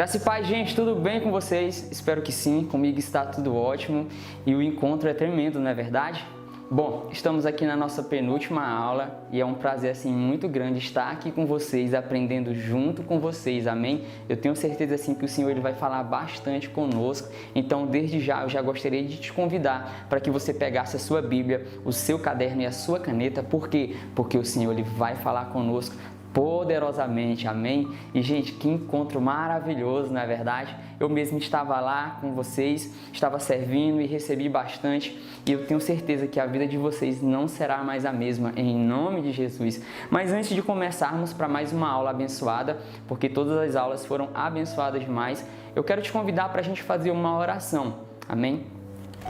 Graça e paz, gente, tudo bem com vocês? Espero que sim, comigo está tudo ótimo e o encontro é tremendo, não é verdade? Bom, estamos aqui na nossa penúltima aula e é um prazer assim muito grande estar aqui com vocês, aprendendo junto com vocês, amém? Eu tenho certeza assim que o Senhor ele vai falar bastante conosco, então desde já eu já gostaria de te convidar para que você pegasse a sua Bíblia, o seu caderno e a sua caneta, por quê? Porque o Senhor ele vai falar conosco poderosamente, amém? E gente, que encontro maravilhoso, não é verdade? Eu mesmo estava lá com vocês, estava servindo e recebi bastante e eu tenho certeza que a vida de vocês não será mais a mesma, em nome de Jesus. Mas antes de começarmos para mais uma aula abençoada, porque todas as aulas foram abençoadas demais, eu quero te convidar para a gente fazer uma oração, amém?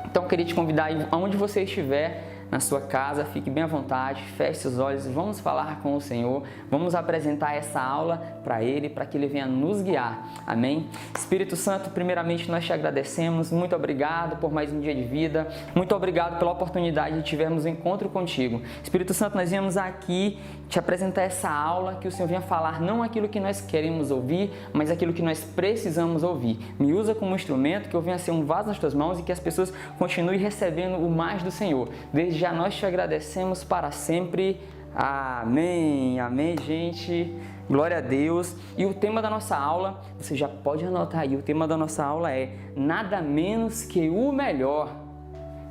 Então eu queria te convidar aí, aonde você estiver, na sua casa, fique bem à vontade, feche seus olhos, vamos falar com o Senhor, vamos apresentar essa aula para Ele, para que Ele venha nos guiar, amém? Espírito Santo, primeiramente nós te agradecemos, muito obrigado por mais um dia de vida, muito obrigado pela oportunidade de tivermos um encontro contigo. Espírito Santo, nós viemos aqui te apresentar essa aula, que o Senhor venha falar não aquilo que nós queremos ouvir, mas aquilo que nós precisamos ouvir. Me usa como instrumento, que eu venha ser um vaso nas tuas mãos e que as pessoas continuem recebendo o mais do Senhor. Desde já nós te agradecemos para sempre. Amém. Amém, gente. Glória a Deus. E o tema da nossa aula, você já pode anotar aí, o tema da nossa aula é nada menos que o melhor.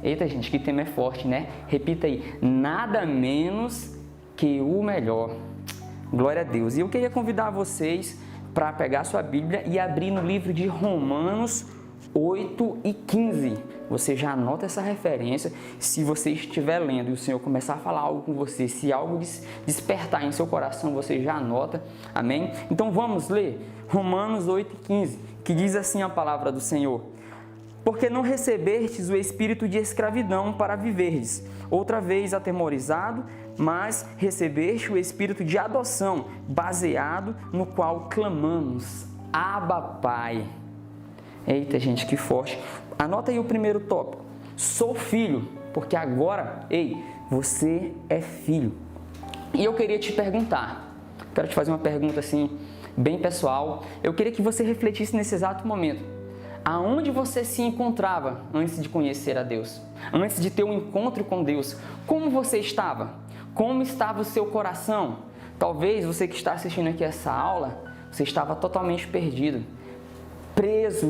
Eita, gente, que tema é forte, né? Repita aí, nada menos que o melhor. Glória a Deus. E eu queria convidar vocês para pegar a sua Bíblia e abrir no livro de Romanos 8 e 15. Você já anota essa referência. Se você estiver lendo e o Senhor começar a falar algo com você, se algo despertar em seu coração, você já anota, amém? Então vamos ler Romanos 8 e 15, que diz assim a palavra do Senhor: porque não recebestes o espírito de escravidão para viverdes, outra vez atemorizado, mas recebeste o espírito de adoção, baseado no qual clamamos, Abba, Pai. Eita, gente, que forte. Anota aí o primeiro tópico. Sou filho, porque agora, você é filho. E eu queria te perguntar, quero te fazer uma pergunta assim, bem pessoal. Eu queria que você refletisse nesse exato momento. Aonde você se encontrava antes de conhecer a Deus? Antes de ter um encontro com Deus? Como você estava? Como estava o seu coração? Talvez você que está assistindo aqui essa aula, você estava totalmente perdido. Preso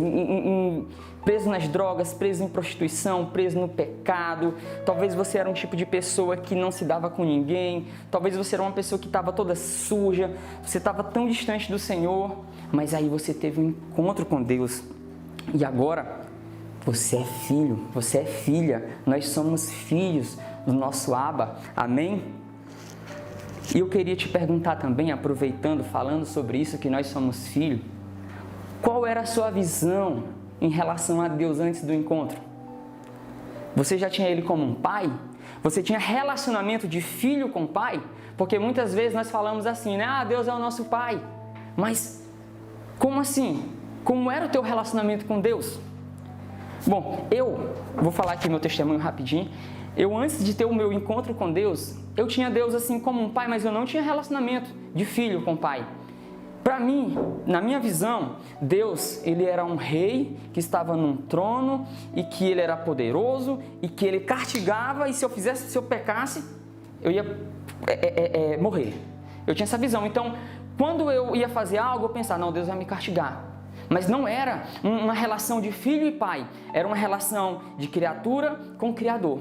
nas drogas, preso em prostituição, preso no pecado. Talvez você era um tipo de pessoa que não se dava com ninguém. Talvez você era uma pessoa que estava toda suja. Você estava tão distante do Senhor. Mas aí você teve um encontro com Deus. E agora, você é filho, você é filha. Nós somos filhos do nosso Abba. Amém? E eu queria te perguntar também, aproveitando, falando sobre isso, que nós somos filhos. Qual era a sua visão em relação a Deus antes do encontro? Você já tinha Ele como um pai? Você tinha relacionamento de filho com pai? Porque muitas vezes nós falamos assim, né? Ah, Deus é o nosso pai. Mas como assim? Como era o teu relacionamento com Deus? Bom, eu vou falar aqui meu testemunho rapidinho. Eu, antes de ter o meu encontro com Deus, eu tinha Deus assim como um pai, mas eu não tinha relacionamento de filho com pai. Para mim, na minha visão, Deus, ele era um rei que estava num trono e que ele era poderoso e que ele castigava e se eu pecasse, eu ia morrer. Eu tinha essa visão. Então, quando eu ia fazer algo, eu pensava, não, Deus vai me castigar. Mas não era uma relação de filho e pai, era uma relação de criatura com Criador.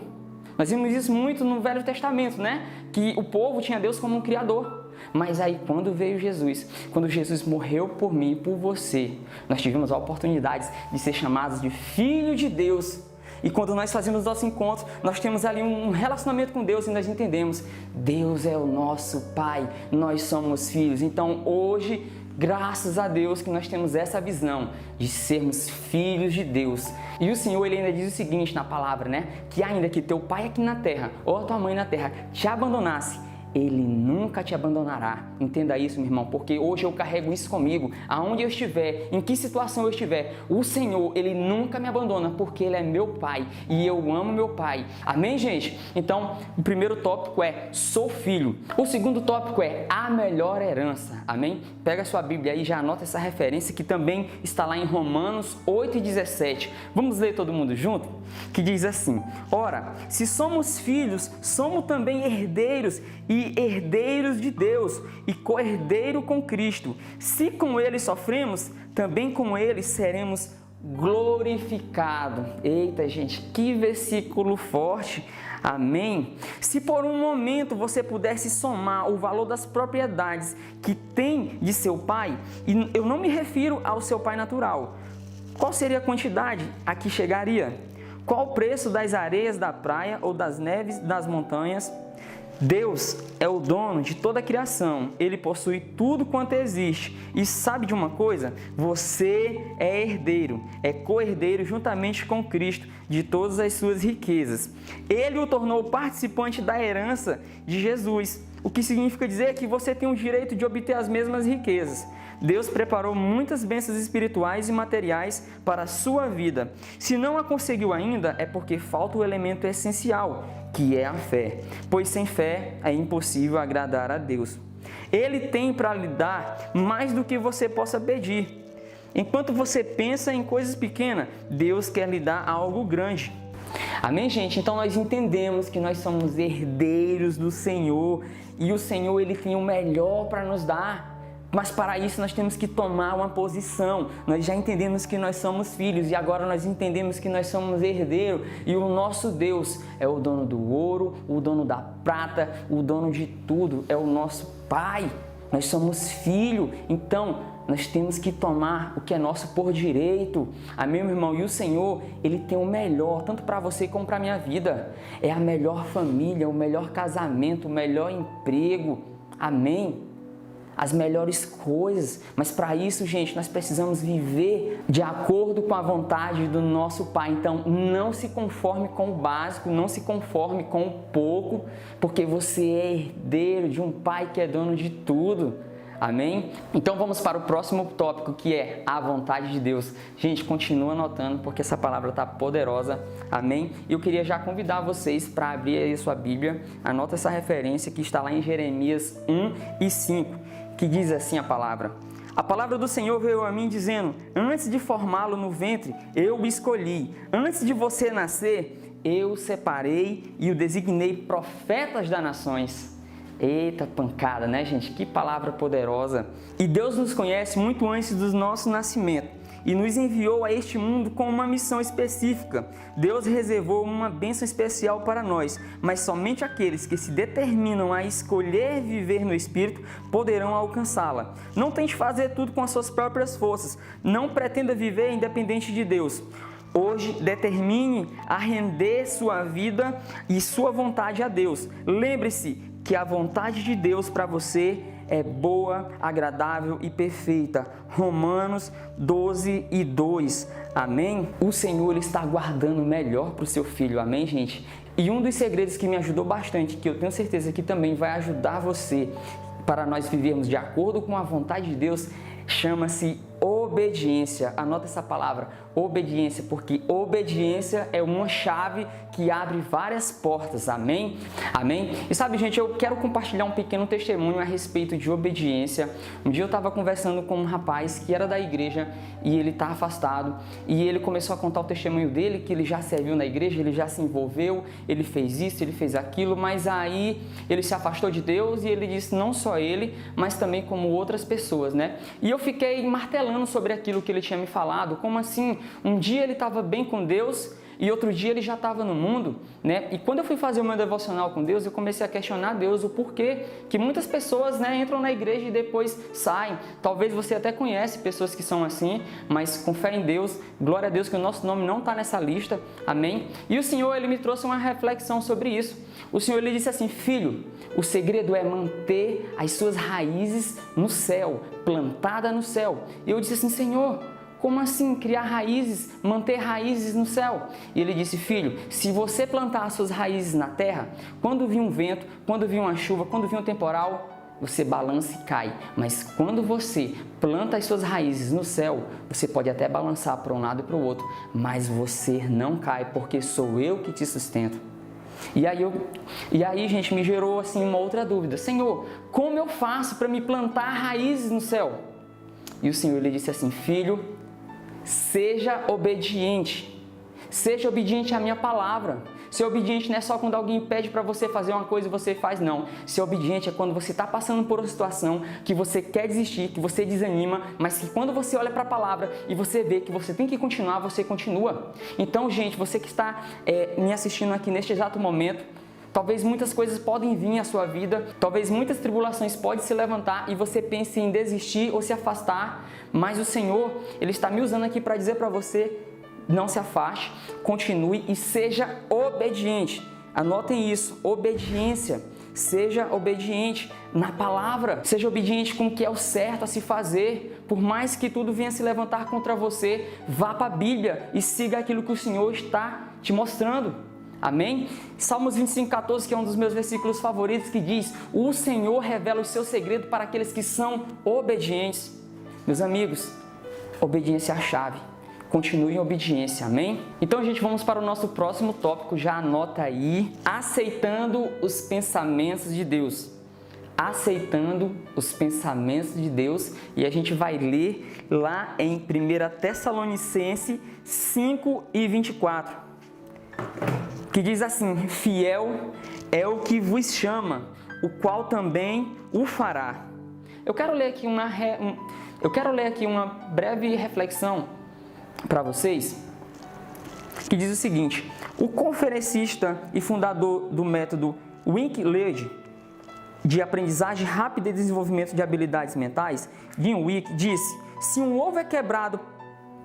Nós vimos isso muito no Velho Testamento, né? Que o povo tinha Deus como um Criador. Mas aí quando veio Jesus, quando Jesus morreu por mim e por você, nós tivemos a oportunidade de ser chamados de filho de Deus. E quando nós fazemos nosso encontro, nós temos ali um relacionamento com Deus e nós entendemos, Deus é o nosso Pai, nós somos filhos. Então hoje, graças a Deus que nós temos essa visão de sermos filhos de Deus. E o Senhor, Ele ainda diz o seguinte na palavra, né? Que ainda que teu pai aqui na terra, ou a tua mãe na terra, te abandonasse, Ele nunca te abandonará. Entenda isso, meu irmão, porque hoje eu carrego isso comigo. Aonde eu estiver, em que situação eu estiver, o Senhor, Ele nunca me abandona, porque Ele é meu Pai e eu amo meu Pai. Amém, gente? Então, o primeiro tópico é sou filho. O segundo tópico é a melhor herança. Amém? Pega a sua Bíblia aí e já anota essa referência que também está lá em Romanos 8:17. Vamos ler todo mundo junto? Que diz assim: ora, se somos filhos, somos também herdeiros e herdeiros de Deus e co-herdeiro com Cristo. Se com Ele sofremos, também com Ele seremos glorificados. Eita, gente, que versículo forte. Amém? Se por um momento você pudesse somar o valor das propriedades que tem de seu pai, e eu não me refiro ao seu pai natural, qual seria a quantidade a que chegaria? Qual o preço das areias da praia ou das neves das montanhas? Deus é o dono de toda a criação, Ele possui tudo quanto existe. E sabe de uma coisa? Você é herdeiro, é co-herdeiro juntamente com Cristo de todas as suas riquezas. Ele o tornou participante da herança de Jesus, o que significa dizer que você tem o direito de obter as mesmas riquezas. Deus preparou muitas bênçãos espirituais e materiais para a sua vida. Se não a conseguiu ainda, é porque falta o elemento essencial, que é a fé. Pois sem fé é impossível agradar a Deus. Ele tem para lhe dar mais do que você possa pedir. Enquanto você pensa em coisas pequenas, Deus quer lhe dar algo grande. Amém, gente? Então nós entendemos que nós somos herdeiros do Senhor e o Senhor, Ele tem o melhor para nos dar. Mas para isso nós temos que tomar uma posição. Nós já entendemos que nós somos filhos e agora nós entendemos que nós somos herdeiros e o nosso Deus é o dono do ouro, o dono da prata, o dono de tudo, é o nosso Pai. Nós somos filhos, então nós temos que tomar o que é nosso por direito. Amém, meu irmão? E o Senhor, Ele tem o melhor, tanto para você como para a minha vida. É a melhor família, o melhor casamento, o melhor emprego. Amém? As melhores coisas, mas para isso, gente, nós precisamos viver de acordo com a vontade do nosso Pai. Então, não se conforme com o básico, não se conforme com o pouco, porque você é herdeiro de um Pai que é dono de tudo. Amém? Então vamos para o próximo tópico, que é a vontade de Deus. Gente, continua anotando, porque essa palavra está poderosa. Amém? E eu queria já convidar vocês para abrir aí a sua Bíblia. Anota essa referência que está lá em Jeremias 1:5. Que diz assim a palavra: a palavra do Senhor veio a mim dizendo, antes de formá-lo no ventre, eu o escolhi. Antes de você nascer, eu o separei e o designei profetas das nações. Eita pancada, né, gente? Que palavra poderosa. E Deus nos conhece muito antes do nosso nascimento e nos enviou a este mundo com uma missão específica. Deus reservou uma bênção especial para nós, mas somente aqueles que se determinam a escolher viver no Espírito poderão alcançá-la. Não tente fazer tudo com as suas próprias forças. Não pretenda viver independente de Deus. Hoje, determine a render sua vida e sua vontade a Deus. Lembre-se que a vontade de Deus para você é boa, agradável e perfeita. Romanos 12:2. Amém? O Senhor está guardando o melhor para o seu filho. Amém, gente? E um dos segredos que me ajudou bastante, que eu tenho certeza que também vai ajudar você para nós vivermos de acordo com a vontade de Deus, chama-se obediência. Anota essa palavra, obediência, porque obediência é uma chave que abre várias portas. Amém? Amém? E sabe, gente, eu quero compartilhar um pequeno testemunho a respeito de obediência. Um dia eu estava conversando com um rapaz que era da igreja e ele está afastado, e ele começou a contar o testemunho dele, que ele já serviu na igreja, ele já se envolveu, ele fez isso, ele fez aquilo, mas aí ele se afastou de Deus e ele disse, não só ele, mas também como outras pessoas, né? E eu fiquei martelando sobre aquilo que ele tinha me falado. Como assim? Um dia ele estava bem com Deus e outro dia ele já estava no mundo, né? E quando eu fui fazer o meu devocional com Deus, eu comecei a questionar Deus o porquê que muitas pessoas, né, entram na igreja e depois saem. Talvez você até conhece pessoas que são assim, mas com fé em Deus, glória a Deus que o nosso nome não está nessa lista, amém? E o Senhor, Ele me trouxe uma reflexão sobre isso. O Senhor, Ele disse assim, filho, o segredo é manter as suas raízes no céu, plantada no céu. E eu disse assim, Senhor, como assim criar raízes, manter raízes no céu? E ele disse, filho, se você plantar as suas raízes na terra, quando vir um vento, quando vir uma chuva, quando vir um temporal, você balança e cai. Mas quando você planta as suas raízes no céu, você pode até balançar para um lado e para o outro, mas você não cai, porque sou eu que te sustento. E aí, gente, me gerou assim uma outra dúvida. Senhor, como eu faço para me plantar raízes no céu? E o Senhor ele disse assim, filho, seja obediente. Seja obediente à minha palavra. Ser obediente não é só quando alguém pede para você fazer uma coisa e você faz, não. Ser obediente é quando você está passando por uma situação que você quer desistir, que você desanima, mas que quando você olha para a palavra e você vê que você tem que continuar, você continua. Então, gente, você que está me assistindo aqui neste exato momento, talvez muitas coisas podem vir à sua vida, talvez muitas tribulações podem se levantar e você pense em desistir ou se afastar, mas o Senhor, Ele está me usando aqui para dizer para você, não se afaste, continue e seja obediente. Anotem isso, obediência. Seja obediente na palavra, seja obediente com o que é o certo a se fazer. Por mais que tudo venha se levantar contra você, vá para a Bíblia e siga aquilo que o Senhor está te mostrando. Amém? Salmos 25:14, que é um dos meus versículos favoritos, que diz, o Senhor revela o seu segredo para aqueles que são obedientes. Meus amigos, obediência é a chave. Continue em obediência, amém? Então, gente, vamos para o nosso próximo tópico, já anota aí, aceitando os pensamentos de Deus. Aceitando os pensamentos de Deus, e a gente vai ler lá em 1 Tessalonicenses 5:24, que diz assim, fiel é o que vos chama, o qual também o fará. Eu quero ler aqui uma breve reflexão para vocês, que diz o seguinte, o conferencista e fundador do método Wink-Learning de aprendizagem rápida e desenvolvimento de habilidades mentais, Jim Wick, disse, se um ovo é quebrado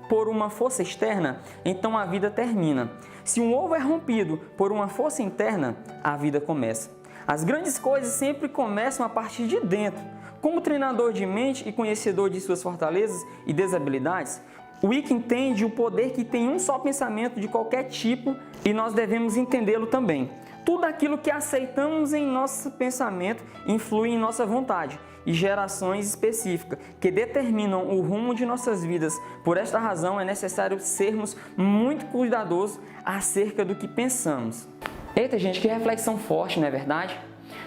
por uma força externa, então a vida termina. Se um ovo é rompido por uma força interna, a vida começa. As grandes coisas sempre começam a partir de dentro. Como treinador de mente e conhecedor de suas fortalezas e desabilidades, Wick entende o poder que tem um só pensamento de qualquer tipo e nós devemos entendê-lo também. Tudo aquilo que aceitamos em nosso pensamento influi em nossa vontade e gerações específicas que determinam o rumo de nossas vidas. Por esta razão é necessário sermos muito cuidadosos acerca do que pensamos. Eita, gente, que reflexão forte, não é verdade?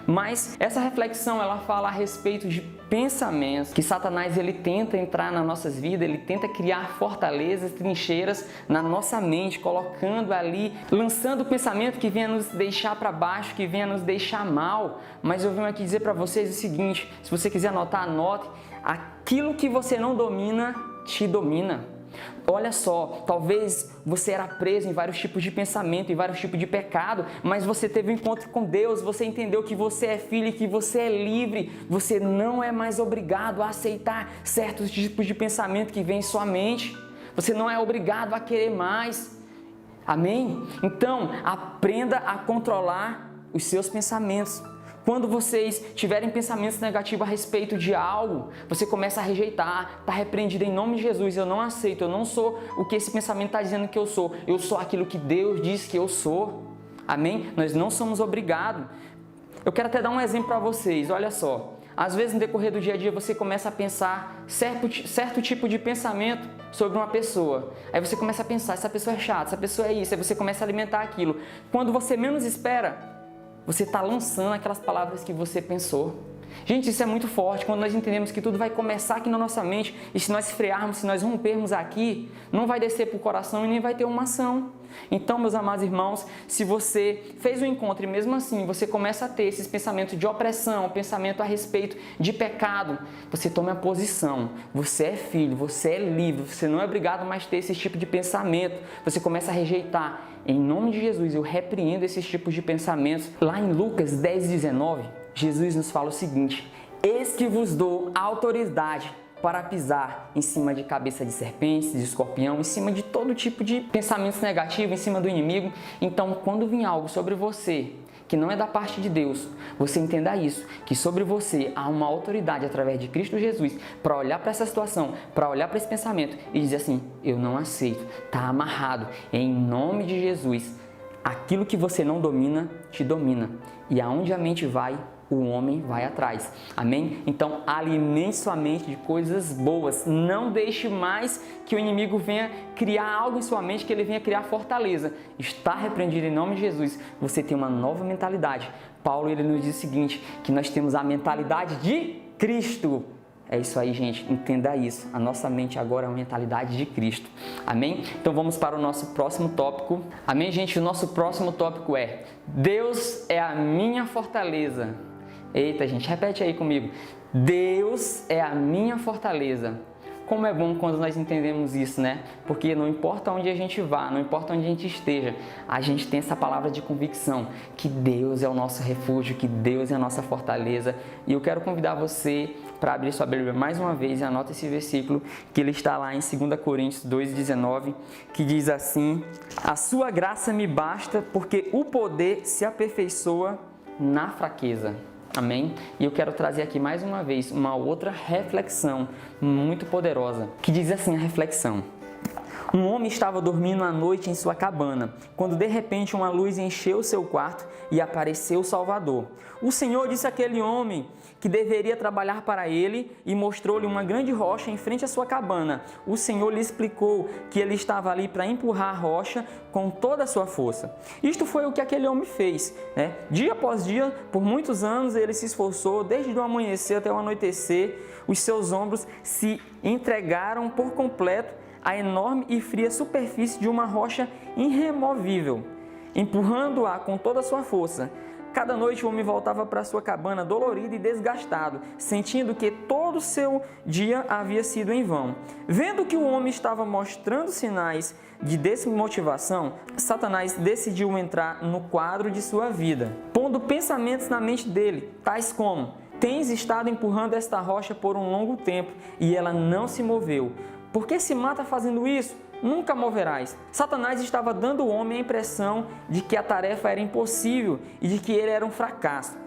Mas essa reflexão ela fala a respeito de pensamentos que Satanás ele tenta entrar nas nossas vidas, ele tenta criar fortalezas, trincheiras na nossa mente, colocando ali, lançando o pensamento que venha nos deixar para baixo, que venha nos deixar mal. Mas eu venho aqui dizer para vocês o seguinte, se você quiser anotar, anote, aquilo que você não domina, te domina. Olha só, talvez você era preso em vários tipos de pensamento, em vários tipos de pecado, mas você teve um encontro com Deus, você entendeu que você é filho e que você é livre, você não é mais obrigado a aceitar certos tipos de pensamento que vem em sua mente, você não é obrigado a querer mais, amém? Então, aprenda a controlar os seus pensamentos. Quando vocês tiverem pensamentos negativos a respeito de algo, você começa a rejeitar, está repreendido em nome de Jesus, eu não aceito, eu não sou o que esse pensamento está dizendo que eu sou aquilo que Deus diz que eu sou, amém? Nós não somos obrigados. Eu quero até dar um exemplo para vocês, olha só, às vezes no decorrer do dia a dia você começa a pensar certo tipo de pensamento sobre uma pessoa, aí você começa a pensar, essa pessoa é chata, essa pessoa é isso, aí você começa a alimentar aquilo, quando você menos espera, você está lançando aquelas palavras que você pensou. Gente, isso é muito forte, quando nós entendemos que tudo vai começar aqui na nossa mente e se nós frearmos, se nós rompermos aqui, não vai descer para o coração e nem vai ter uma ação. Então, meus amados irmãos, se você fez um encontro e mesmo assim você começa a ter esses pensamentos de opressão, pensamento a respeito de pecado, você tome a posição, você é filho, você é livre, você não é obrigado mais a ter esse tipo de pensamento, você começa a rejeitar. Em nome de Jesus, eu repreendo esses tipos de pensamentos. Lá em Lucas 10:19, Jesus nos fala o seguinte, eis que vos dou autoridade para pisar em cima de cabeça de serpentes, de escorpião, em cima de todo tipo de pensamentos negativos, em cima do inimigo. Então, quando vir algo sobre você que não é da parte de Deus, você entenda isso, que sobre você há uma autoridade através de Cristo Jesus para olhar para essa situação, para olhar para esse pensamento e dizer assim, eu não aceito, está amarrado, em nome de Jesus. Aquilo que você não domina, te domina. E aonde a mente vai, o homem vai atrás. Amém? Então, alimente sua mente de coisas boas. Não deixe mais que o inimigo venha criar algo em sua mente, que ele venha criar fortaleza. Está repreendido em nome de Jesus. Você tem uma nova mentalidade. Paulo, ele nos diz o seguinte, que nós temos a mentalidade de Cristo. É isso aí, gente. Entenda isso. A nossa mente agora é a mentalidade de Cristo. Amém? Então vamos para o nosso próximo tópico. Amém, gente? O nosso próximo tópico é: Deus é a minha fortaleza. Eita, gente, repete aí comigo. Deus é a minha fortaleza. Como é bom quando nós entendemos isso, né? Porque não importa onde a gente vá, não importa onde a gente esteja, a gente tem essa palavra de convicção, que Deus é o nosso refúgio, que Deus é a nossa fortaleza. E eu quero convidar você para abrir sua Bíblia mais uma vez e anota esse versículo, que ele está lá em 2 Coríntios 2,19, que diz assim: a sua graça me basta, porque o poder se aperfeiçoa na fraqueza. Amém? E eu quero trazer aqui mais uma vez uma outra reflexão muito poderosa, que diz assim a reflexão: um homem estava dormindo à noite em sua cabana, quando de repente uma luz encheu seu quarto e apareceu o Salvador. O Senhor disse àquele homem que deveria trabalhar para ele e mostrou-lhe uma grande rocha em frente à sua cabana. O Senhor lhe explicou que ele estava ali para empurrar a rocha com toda a sua força. Isto foi o que aquele homem fez, né? Dia após dia, por muitos anos, ele se esforçou, desde o amanhecer até o anoitecer. Os seus ombros se entregaram por completo à enorme e fria superfície de uma rocha irremovível, empurrando-a com toda a sua força. Cada noite o homem voltava para sua cabana dolorido e desgastado, sentindo que todo o seu dia havia sido em vão. Vendo que o homem estava mostrando sinais de desmotivação, Satanás decidiu entrar no quadro de sua vida, pondo pensamentos na mente dele, tais como: tens estado empurrando esta rocha por um longo tempo e ela não se moveu. Por que se mata fazendo isso? Nunca moverás. Satanás estava dando ao homem a impressão de que a tarefa era impossível e de que ele era um fracasso.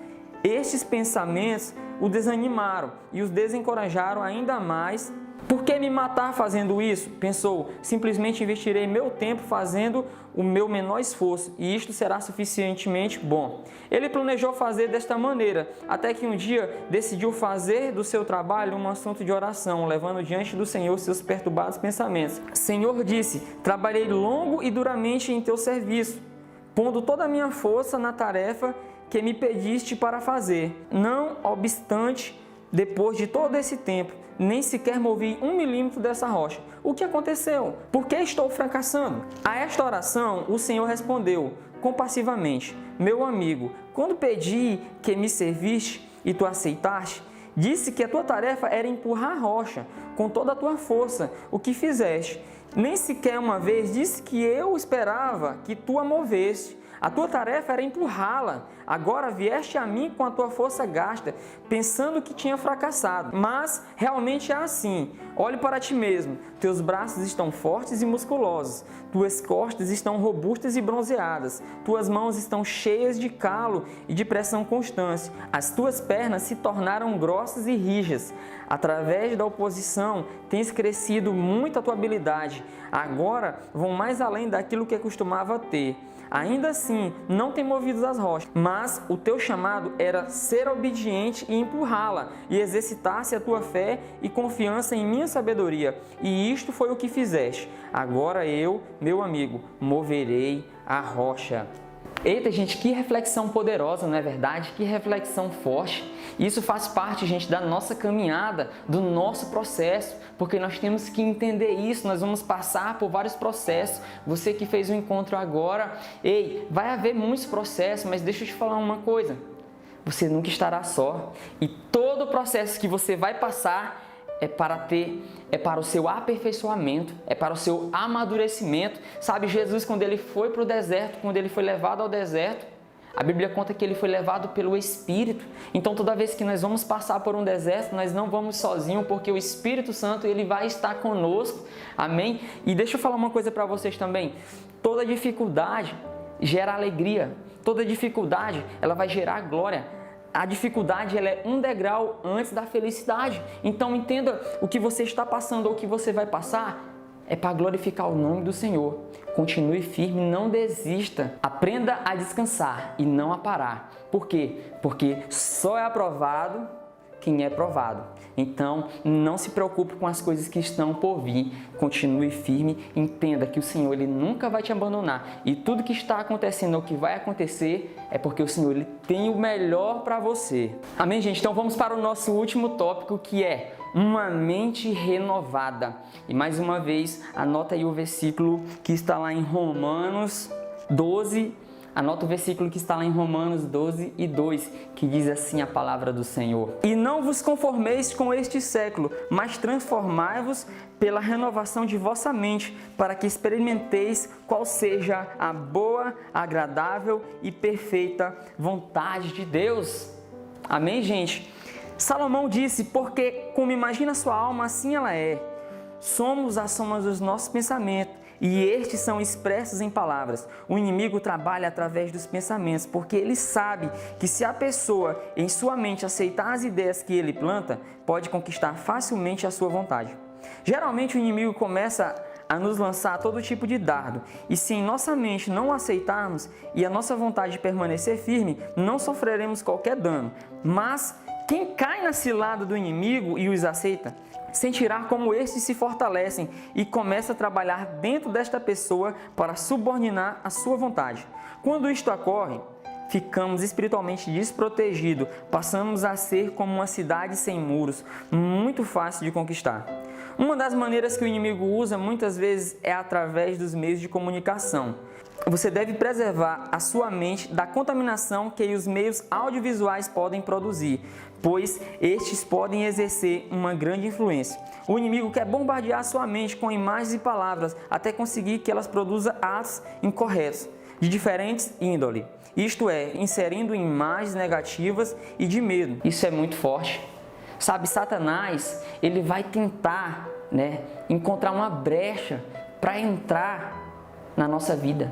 Estes pensamentos o desanimaram e os desencorajaram ainda mais. Por que me matar fazendo isso? Pensou, simplesmente investirei meu tempo fazendo o meu menor esforço e isto será suficientemente bom. Ele planejou fazer desta maneira, até que um dia decidiu fazer do seu trabalho um assunto de oração, levando diante do Senhor seus perturbados pensamentos. Senhor disse: trabalhei longo e duramente em teu serviço, pondo toda a minha força na tarefa que me pediste para fazer. Não obstante, depois de todo esse tempo, nem sequer movi 1 milímetro dessa rocha. O que aconteceu? Por que estou fracassando? A esta oração, o Senhor respondeu compassivamente: meu amigo, quando pedi que me serviste e tu aceitaste, disse que a tua tarefa era empurrar a rocha com toda a tua força. O que fizeste? Nem sequer uma vez disse que eu esperava que tu a movesse. A tua tarefa era empurrá-la. Agora vieste a mim com a tua força gasta, pensando que tinha fracassado. Mas realmente é assim. Olhe para ti mesmo. Teus braços estão fortes e musculosos. Tuas costas estão robustas e bronzeadas. Tuas mãos estão cheias de calo e de pressão constante. As tuas pernas se tornaram grossas e rijas. Através da oposição, tens crescido muito a tua habilidade. Agora vão mais além daquilo que costumava ter. Ainda assim, não tem movido as rochas, mas o teu chamado era ser obediente e empurrá-la, e exercitar-se a tua fé e confiança em minha sabedoria. E isto foi o que fizeste. Agora eu, meu amigo, moverei a rocha. Eita, gente, que reflexão poderosa, não é verdade? Que reflexão forte. Isso faz parte, gente, da nossa caminhada, do nosso processo, porque nós temos que entender isso, nós vamos passar por vários processos. Você que fez o encontro agora, vai haver muitos processos, mas deixa eu te falar uma coisa, você nunca estará só. E todo o processo que você vai passar é para o seu aperfeiçoamento, é para o seu amadurecimento. Sabe, Jesus, quando ele foi para o deserto, quando ele foi levado ao deserto, a Bíblia conta que ele foi levado pelo Espírito. Então, toda vez que nós vamos passar por um deserto, nós não vamos sozinhos, porque o Espírito Santo, ele vai estar conosco. Amém? E deixa eu falar uma coisa para vocês também. Toda dificuldade gera alegria. toda dificuldade, ela vai gerar glória. A dificuldade, ela é um degrau antes da felicidade. Então entenda, o que você está passando ou o que você vai passar é para glorificar o nome do Senhor. Continue firme, não desista. Aprenda a descansar e não a parar. Por quê? Porque só é aprovado quem é provado. Então, não se preocupe com as coisas que estão por vir. Continue firme, entenda que o Senhor ele nunca vai te abandonar. E tudo que está acontecendo ou que vai acontecer é porque o Senhor ele tem o melhor para você. Amém, gente? Então vamos para o nosso último tópico, que é uma mente renovada. E mais uma vez, anota aí o versículo que está lá em Romanos 12. Anota o versículo que está lá em Romanos 12 e 2, que diz assim a palavra do Senhor. E não vos conformeis com este século, mas transformai-vos pela renovação de vossa mente, para que experimenteis qual seja a boa, agradável e perfeita vontade de Deus. Amém, gente? Salomão disse, porque como imagina a sua alma, assim ela é. Somos a soma dos nossos pensamentos, e estes são expressos em palavras. O inimigo trabalha através dos pensamentos, porque ele sabe que se a pessoa em sua mente aceitar as ideias que ele planta, pode conquistar facilmente a sua vontade. Geralmente o inimigo começa a nos lançar todo tipo de dardo, e se em nossa mente não aceitarmos e a nossa vontade permanecer firme, não sofreremos qualquer dano. Mas quem cai na cilada do inimigo e os aceita, sentirá como estes se fortalecem e começa a trabalhar dentro desta pessoa para subordinar a sua vontade. Quando isto ocorre, ficamos espiritualmente desprotegidos, passamos a ser como uma cidade sem muros, muito fácil de conquistar. Uma das maneiras que o inimigo usa muitas vezes é através dos meios de comunicação. Você deve preservar a sua mente da contaminação que os meios audiovisuais podem produzir, pois estes podem exercer uma grande influência. O inimigo quer bombardear a sua mente com imagens e palavras até conseguir que elas produzam atos incorretos, de diferentes índole. Isto é, inserindo imagens negativas e de medo. Isso é muito forte. Sabe, Satanás, ele vai tentar, encontrar uma brecha para entrar na nossa vida.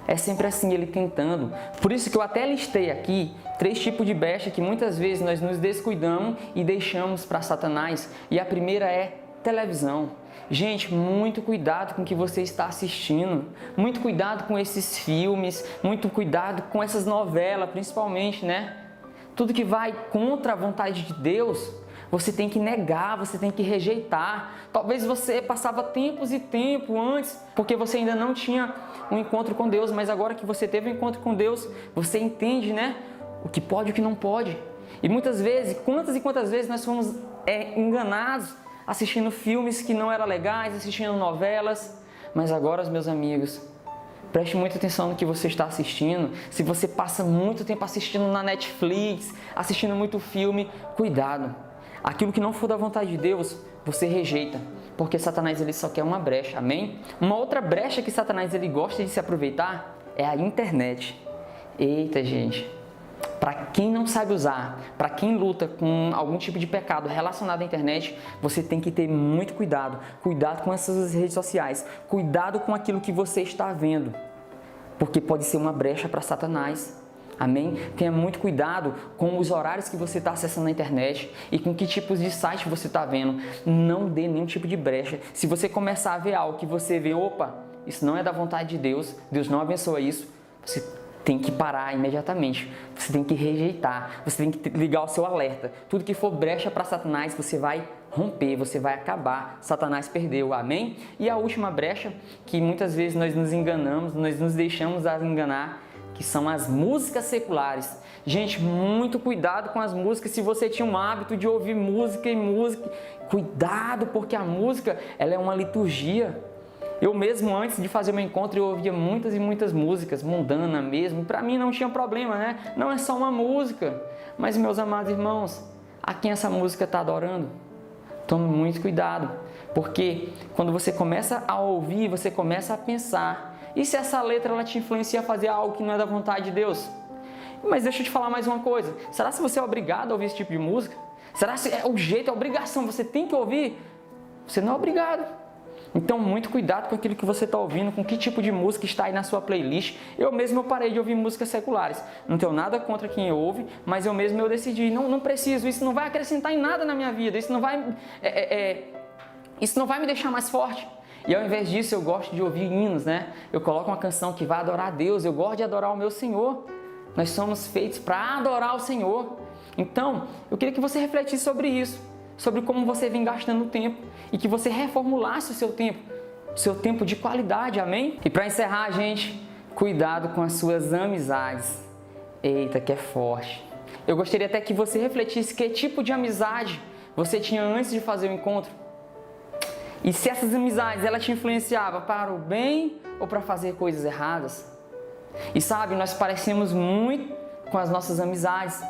É sempre assim, ele tentando. Por isso que eu até listei aqui 3 tipos de brecha que muitas vezes nós nos descuidamos e deixamos para Satanás. E a primeira é televisão. Gente, muito cuidado com o que você está assistindo. Muito cuidado com esses filmes. Muito cuidado com essas novelas, principalmente, Tudo que vai contra a vontade de Deus, você tem que negar, você tem que rejeitar. Talvez você passava tempos e tempo antes, porque você ainda não tinha um encontro com Deus, mas agora que você teve um encontro com Deus, você entende, o que pode e o que não pode. E muitas vezes, quantas e quantas vezes nós fomos enganados assistindo filmes que não eram legais, assistindo novelas. Mas agora, meus amigos, preste muita atenção no que você está assistindo. Se você passa muito tempo assistindo na Netflix, assistindo muito filme, cuidado. Aquilo que não for da vontade de Deus, você rejeita, porque Satanás ele só quer uma brecha, amém? Uma outra brecha que Satanás ele gosta de se aproveitar é a internet. Eita, gente, para quem não sabe usar, para quem luta com algum tipo de pecado relacionado à internet, você tem que ter muito cuidado. Cuidado com essas redes sociais, cuidado com aquilo que você está vendo, porque pode ser uma brecha para Satanás. Amém? Tenha muito cuidado com os horários que você está acessando na internet e com que tipos de site você está vendo. Não dê nenhum tipo de brecha. Se você começar a ver algo que você vê, opa, isso não é da vontade de Deus, Deus não abençoa isso, você tem que parar imediatamente. Você tem que rejeitar, você tem que ligar o seu alerta. Tudo que for brecha para Satanás, você vai romper, você vai acabar. Satanás perdeu, amém? E a última brecha, que muitas vezes nós nos enganamos, nós nos deixamos enganar, que são as músicas seculares. Gente, muito cuidado com as músicas. Se você tinha um hábito de ouvir música, cuidado, porque a música ela é uma liturgia. Eu mesmo, antes de fazer o meu encontro, eu ouvia muitas e muitas músicas, mundana mesmo. Para mim não tinha problema, Não é só uma música. Mas, meus amados irmãos, a quem essa música está adorando? Tome muito cuidado, porque quando você começa a ouvir, você começa a pensar. E se essa letra ela te influencia a fazer algo que não é da vontade de Deus? Mas deixa eu te falar mais uma coisa. Será que você é obrigado a ouvir esse tipo de música? Será que é o jeito, é a obrigação, você tem que ouvir? Você não é obrigado. Então, muito cuidado com aquilo que você está ouvindo, com que tipo de música está aí na sua playlist. Eu mesmo parei de ouvir músicas seculares. Não tenho nada contra quem ouve, mas eu mesmo decidi, não preciso, isso não vai acrescentar em nada na minha vida, isso não vai me deixar mais forte. E ao invés disso, eu gosto de ouvir hinos, né? Eu coloco uma canção que vai adorar a Deus, eu gosto de adorar o meu Senhor. Nós somos feitos para adorar o Senhor. Então, eu queria que você refletisse sobre isso, sobre como você vem gastando o tempo e que você reformulasse o seu tempo de qualidade, amém? E para encerrar, gente, cuidado com as suas amizades. Eita, que é forte. Eu gostaria até que você refletisse que tipo de amizade você tinha antes de fazer o encontro. E se essas amizades, ela te influenciava para o bem ou para fazer coisas erradas? E sabe, nós parecemos muito com as nossas amizades.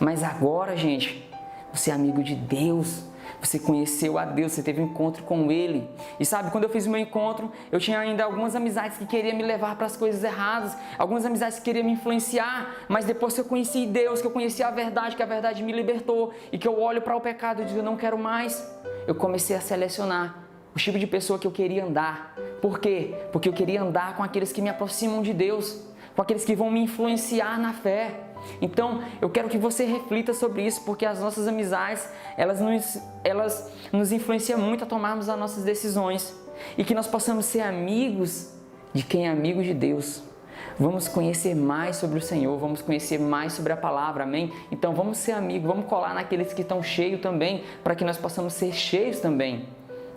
Mas agora, gente, você é amigo de Deus. Você conheceu a Deus, você teve um encontro com Ele. E sabe, quando eu fiz o meu encontro, eu tinha ainda algumas amizades que queriam me levar para as coisas erradas. Algumas amizades que queriam me influenciar. Mas depois que eu conheci Deus, que eu conheci a verdade, que a verdade me libertou, e que eu olho para o pecado e digo, eu não quero mais, eu comecei a selecionar o tipo de pessoa que eu queria andar. Por quê? Porque eu queria andar com aqueles que me aproximam de Deus, com aqueles que vão me influenciar na fé. Então, eu quero que você reflita sobre isso, porque as nossas amizades, elas nos influenciam muito a tomarmos as nossas decisões. E que nós possamos ser amigos de quem é amigo de Deus. Vamos conhecer mais sobre o Senhor, vamos conhecer mais sobre a palavra, amém? Então, vamos ser amigos, vamos colar naqueles que estão cheios também, para que nós possamos ser cheios também.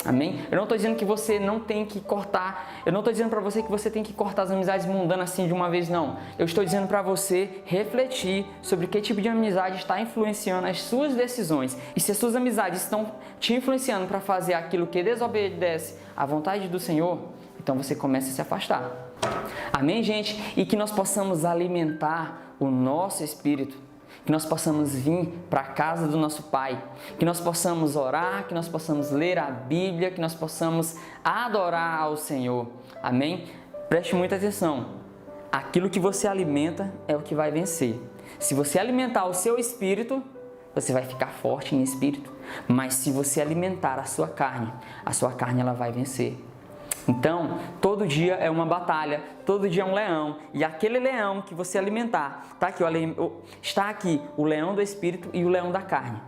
Amém? Eu não estou dizendo que você não tem que cortar, eu não estou dizendo para você que você tem que cortar as amizades mundanas assim de uma vez, não. Eu estou dizendo para você refletir sobre que tipo de amizade está influenciando as suas decisões. E se as suas amizades estão te influenciando para fazer aquilo que desobedece à vontade do Senhor, então você começa a se afastar. Amém, gente? E que nós possamos alimentar o nosso espírito. Que nós possamos vir para a casa do nosso Pai, que nós possamos orar, que nós possamos ler a Bíblia, que nós possamos adorar ao Senhor. Amém? Preste muita atenção. Aquilo que você alimenta é o que vai vencer. Se você alimentar o seu espírito, você vai ficar forte em espírito. Mas se você alimentar a sua carne ela vai vencer. Então, todo dia é uma batalha, todo dia é um leão, e aquele leão que você alimentar, está aqui o leão do espírito e o leão da carne.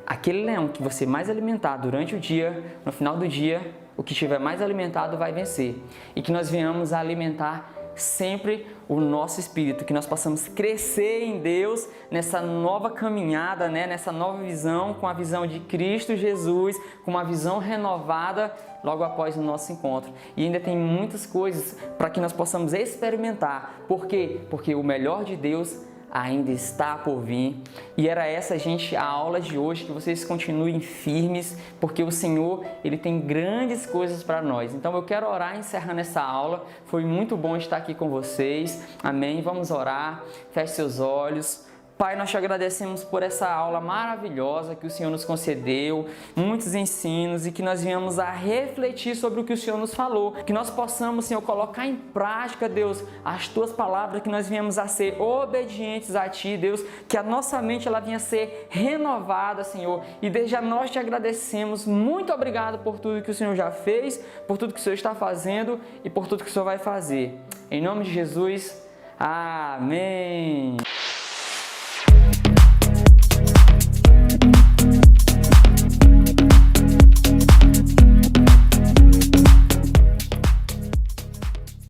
Aquele leão que você mais alimentar durante o dia, no final do dia, o que estiver mais alimentado vai vencer. E que nós venhamos a alimentar sempre o nosso espírito, que nós possamos crescer em Deus nessa nova caminhada, nessa nova visão, com a visão de Cristo Jesus, com uma visão renovada logo após o nosso encontro. E ainda tem muitas coisas para que nós possamos experimentar. Por quê? Porque o melhor de Deus ainda está por vir. E era essa, gente, a aula de hoje, que vocês continuem firmes, porque o Senhor, Ele tem grandes coisas para nós. Então eu quero orar encerrando essa aula. Foi muito bom estar aqui com vocês. Amém? Vamos orar. Feche seus olhos. Pai, nós te agradecemos por essa aula maravilhosa que o Senhor nos concedeu, muitos ensinos, e que nós venhamos a refletir sobre o que o Senhor nos falou, que nós possamos, Senhor, colocar em prática, Deus, as Tuas palavras, que nós venhamos a ser obedientes a Ti, Deus, que a nossa mente ela venha a ser renovada, Senhor, e desde já nós te agradecemos. Muito obrigado por tudo que o Senhor já fez, por tudo que o Senhor está fazendo e por tudo que o Senhor vai fazer. Em nome de Jesus, amém.